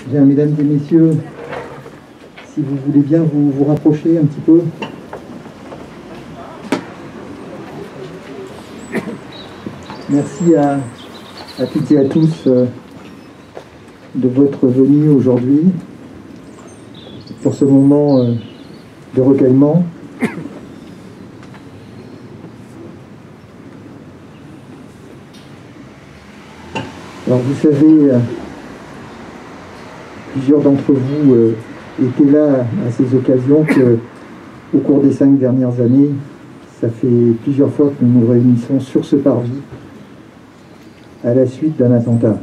Bien, mesdames et messieurs, si vous voulez bien vous rapprocher un petit peu. Merci à toutes et à tous de votre venue aujourd'hui pour ce moment de recueillement. Alors vous savez, plusieurs d'entre vous étaient là à ces occasions au cours des 5 dernières années. Ça fait plusieurs fois que nous nous réunissons sur ce parvis à la suite d'un attentat.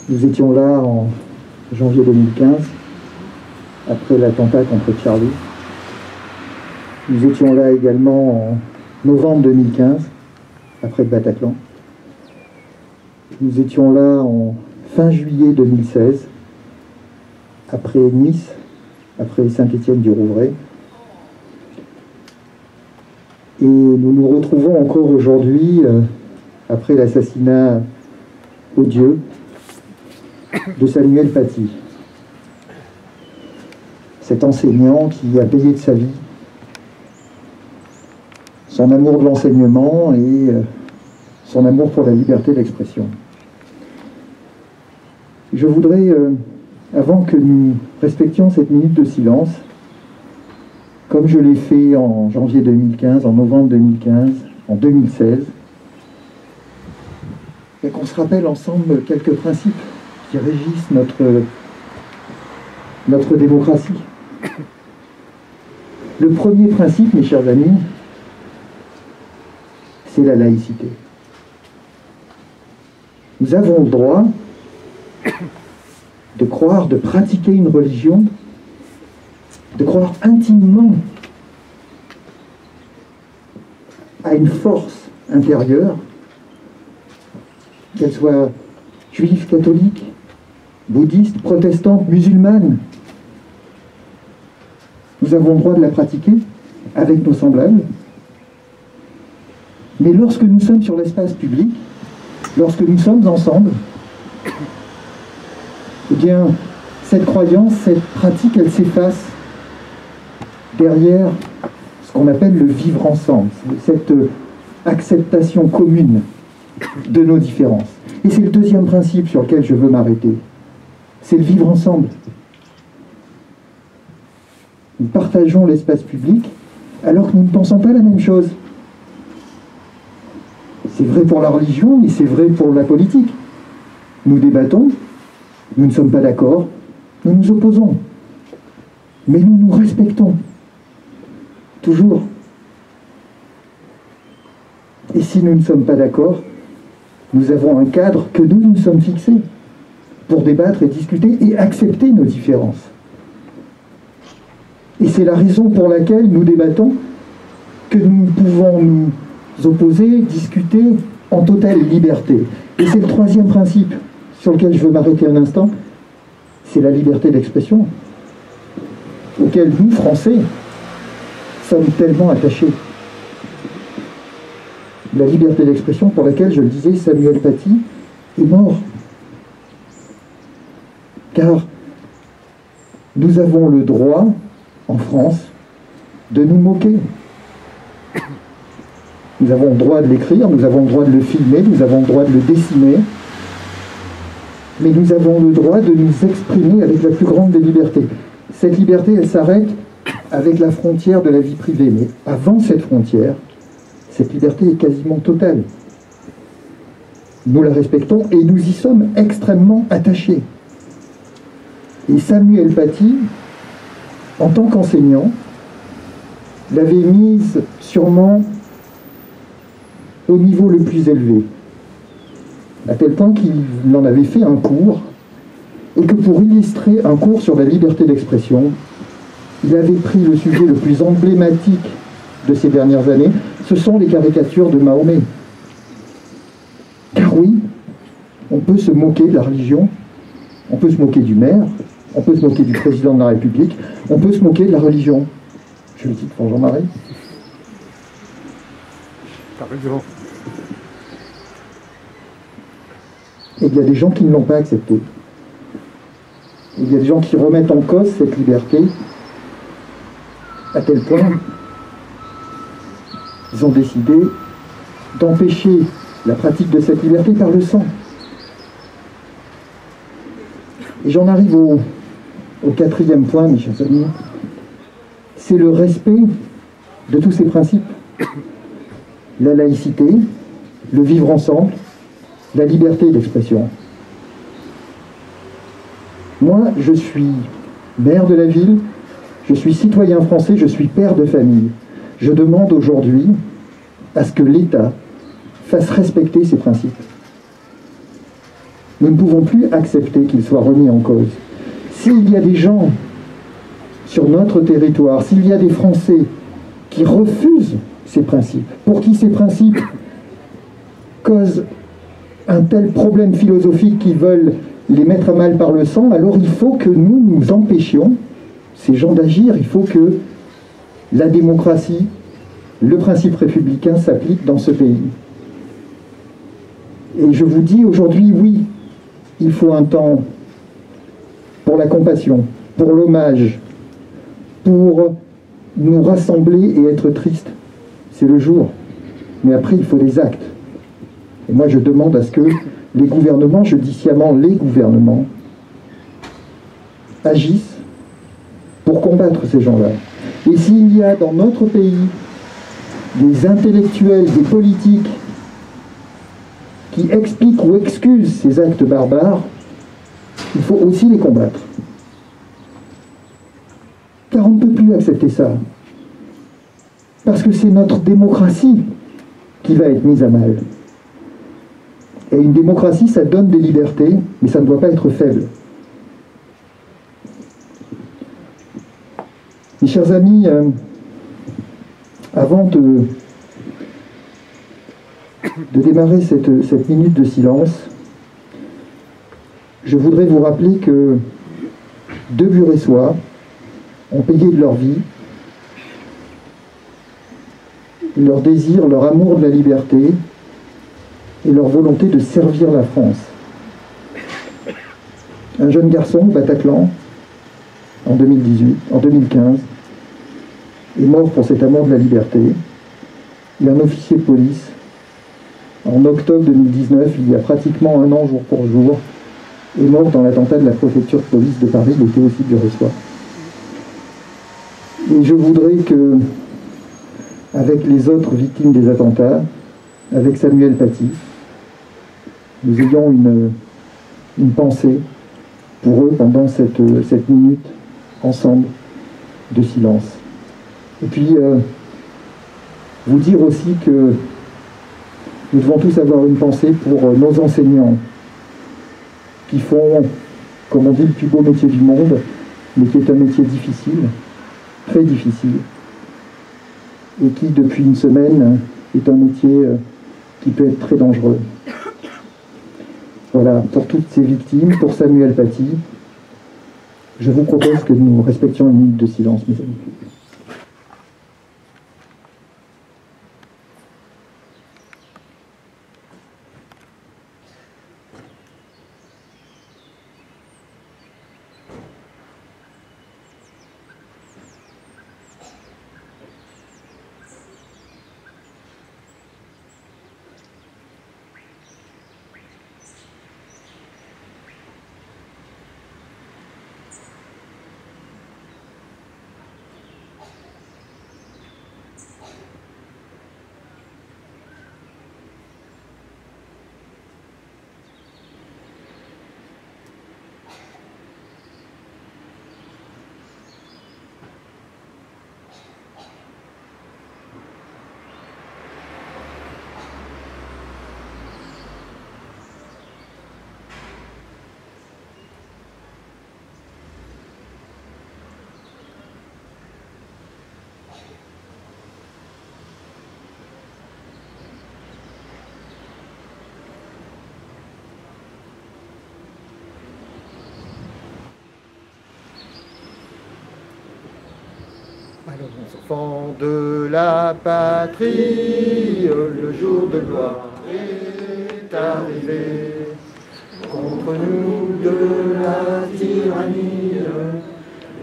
Nous étions là en janvier 2015, après l'attentat contre Charlie. Nous étions là également en novembre 2015, après le Bataclan. Nous étions là en fin juillet 2016, après Nice, après Saint-Étienne-du-Rouvray. Et nous nous retrouvons encore aujourd'hui, après l'assassinat odieux de Samuel Paty, cet enseignant qui a payé de sa vie son amour de l'enseignement et son amour pour la liberté d'expression. Je voudrais, avant que nous respections cette minute de silence, comme je l'ai fait en janvier 2015, en novembre 2015, en 2016, et qu'on se rappelle ensemble quelques principes qui régissent notre démocratie. Le premier principe, mes chers amis, c'est la laïcité. Nous avons le droit de croire, de pratiquer une religion, de croire intimement à une force intérieure, qu'elle soit juive, catholique, bouddhiste, protestante, musulmane. Nous avons le droit de la pratiquer avec nos semblables. Mais lorsque nous sommes sur l'espace public, lorsque nous sommes ensemble, eh bien, cette croyance, cette pratique, elle s'efface derrière ce qu'on appelle le vivre ensemble, cette acceptation commune de nos différences. Et c'est le deuxième principe sur lequel je veux m'arrêter. C'est le vivre ensemble. Nous partageons l'espace public alors que nous ne pensons pas la même chose. C'est vrai pour la religion, mais c'est vrai pour la politique. Nous débattons, nous ne sommes pas d'accord, nous nous opposons. Mais nous nous respectons. Toujours. Et si nous ne sommes pas d'accord, nous avons un cadre que nous nous sommes fixés pour débattre et discuter et accepter nos différences. Et c'est la raison pour laquelle nous débattons, que nous pouvons nous opposer, discuter en totale liberté. Et c'est le troisième principe sur lequel je veux m'arrêter un instant, c'est la liberté d'expression, auquel nous, Français, sommes tellement attachés. La liberté d'expression pour laquelle, je le disais, Samuel Paty est mort. Car nous avons le droit, en France, de nous moquer. Nous avons le droit de l'écrire, nous avons le droit de le filmer, nous avons le droit de le dessiner, mais nous avons le droit de nous exprimer avec la plus grande des libertés. Cette liberté, elle s'arrête avec la frontière de la vie privée, mais avant cette frontière, cette liberté est quasiment totale. Nous la respectons et nous y sommes extrêmement attachés. Et Samuel Paty, en tant qu'enseignant, l'avait mise sûrement au niveau le plus élevé, à tel point qu'il en avait fait un cours, et que pour illustrer un cours sur la liberté d'expression, il avait pris le sujet le plus emblématique de ces dernières années, ce sont les caricatures de Mahomet. Car oui, on peut se moquer de la religion, on peut se moquer du maire, on peut se moquer du président de la République, on peut se moquer de la religion. Je le dis pour Jean-Marie. T'as raison. Et il y a des gens qui ne l'ont pas accepté. Et il y a des gens qui remettent en cause cette liberté, à tel point ils ont décidé d'empêcher la pratique de cette liberté par le sang. Et j'en arrive au quatrième point, mes chers amis, c'est le respect de tous ces principes. La laïcité, le vivre ensemble, la liberté d'expression. Moi, je suis maire de la ville, je suis citoyen français, je suis père de famille. Je demande aujourd'hui à ce que l'État fasse respecter ces principes. Nous ne pouvons plus accepter qu'ils soient remis en cause. S'il y a des gens sur notre territoire, s'il y a des Français qui refusent ces principes, pour qui ces principes causent un tel problème philosophique qu'ils veulent les mettre à mal par le sang, alors il faut que nous empêchions ces gens d'agir. Il faut que la démocratie, le principe républicain s'applique dans ce pays. Et je vous dis aujourd'hui, oui, il faut un temps pour la compassion, pour l'hommage, pour nous rassembler et être tristes. C'est le jour. Mais après, il faut des actes. Et moi, je demande à ce que les gouvernements, je dis sciemment les gouvernements, agissent pour combattre ces gens-là. Et s'il y a dans notre pays des intellectuels, des politiques qui expliquent ou excusent ces actes barbares, il faut aussi les combattre. Car on ne peut plus accepter ça. Parce que c'est notre démocratie qui va être mise à mal. Et une démocratie, ça donne des libertés, mais ça ne doit pas être faible. Mes chers amis, avant de démarrer cette minute de silence, je voudrais vous rappeler que deux Buressois ont payé de leur vie, leur désir, leur amour de la liberté et leur volonté de servir la France. Un jeune garçon, Bataclan, en 2015, est mort pour cet amour de la liberté. Et un officier de police, en octobre 2019, il y a pratiquement un an, jour pour jour, est mort dans l'attentat de la préfecture de police de Paris, il était aussi buressois. Et je voudrais que, avec les autres victimes des attentats, avec Samuel Paty, nous ayons une pensée pour eux pendant cette minute ensemble de silence. Et puis, vous dire aussi que nous devons tous avoir une pensée pour nos enseignants qui font, comme on dit, le plus beau métier du monde, mais qui est un métier difficile, très difficile, et qui, depuis une semaine, est un métier qui peut être très dangereux. Voilà, pour toutes ces victimes, pour Samuel Paty, je vous propose que nous respections une minute de silence, mes amis. Alors, enfants de la patrie, le jour de gloire est arrivé. Contre nous de la tyrannie, tyrannie,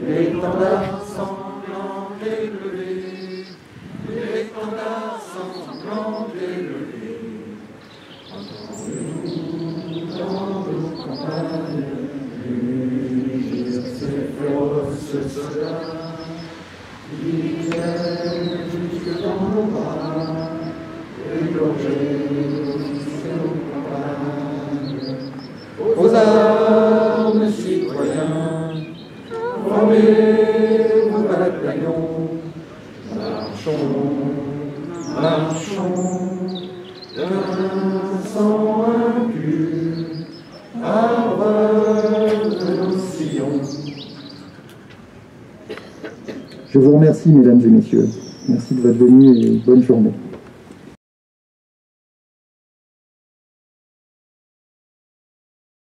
l'étendard sanglant élevé, l'étendard sanglant élevé. Entendez-nous dans nos campagnes, unir ces féroces soldats, qui viennent jusque dans nos bras, égorger nos campagnes. Aux armes, citoyens, formez vos bataillons, marchons, marchons, d'un sang impur, arbre de nos sillons. Je vous remercie, mesdames et messieurs. Merci de votre venue et bonne journée.